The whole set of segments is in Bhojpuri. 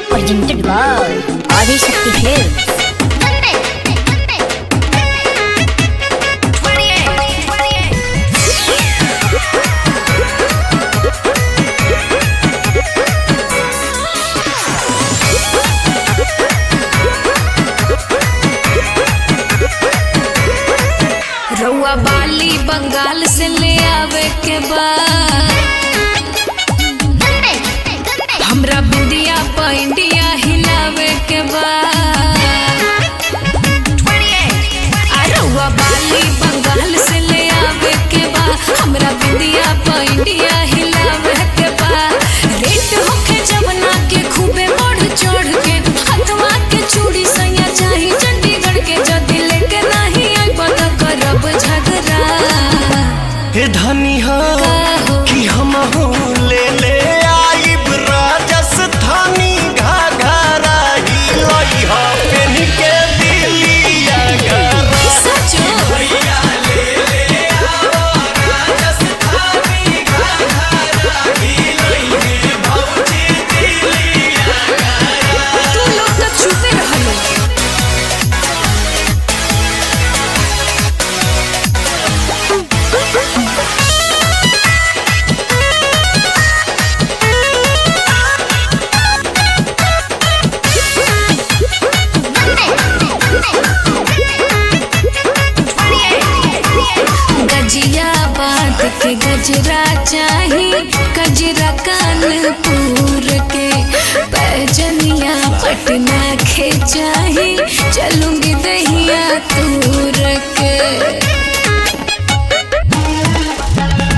Presented by Adi Shakti Films. रउआ बाली बंगाल से ले आवे के बाद हमरा बिंदिया इंडिया हिलावे के बाद रउआ बाली बंगाल से ले आवे के बाद हमरा बिंदिया इंडिया हिलावे के बाद रेट होके जवना के खूबे बढ़ चढ़ के हथवा के चूड़ी सैया चाही चंडीगढ़ के जदी लेके नहीं आई बता करब झगड़ा हे धनी हो कि हम ले ले आइब राजस्थानी घाघरा हिलई हो पेन के दिलिया घरा सचो भैया ले ले आओ राजस्थानी घाघरा हिलई हे भौजी दिलिया घरा तू लोग तो छुपे रहलो गजिया बात के गजरा चाही गजरा कानपुर के पैजनिया पटना के चाही चलूंगी दहिया तूर के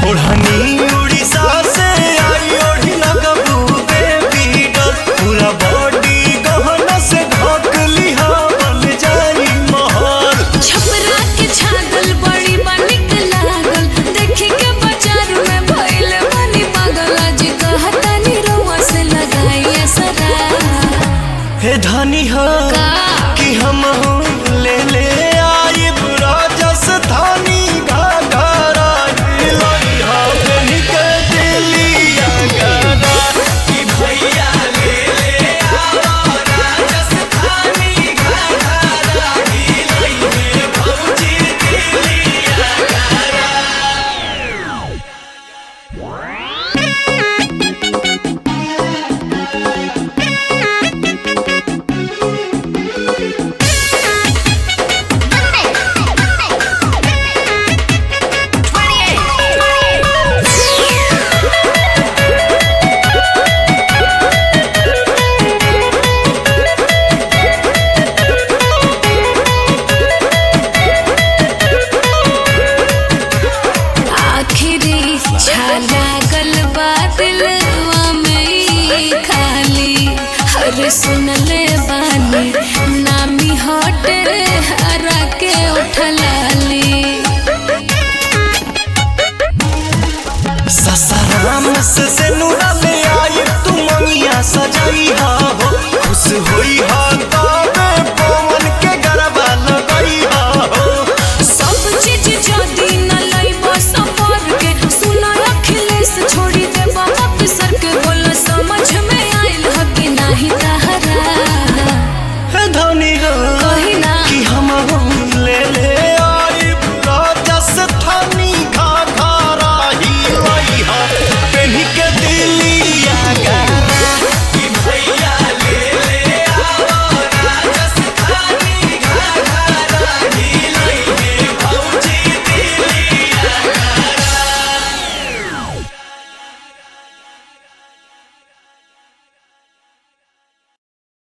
ओढ़नी उड़ीसा से आई ओढ़ी लगबू बेबी डॉल पूरा बॉडी गहना से ढक लिहा बन जाई महल छपरा के छागल बड़ी बनिक लागल देखे के बाजार में भइल बनी पागल आज कहतानी रउआ से लगाई असरा हे धनी हो का कि हम ले ले आइब राजस्थानी घाघरा हिलई हो पेन के दिलिया घरा कि भैया ले ले आओ राजस्थानी घाघरा हिलई हे भौजी दिलिया घरा आखिरी छाला गलबा दिलवा में ई खाली हर सुनले बानी नामी होटे हरा के उठला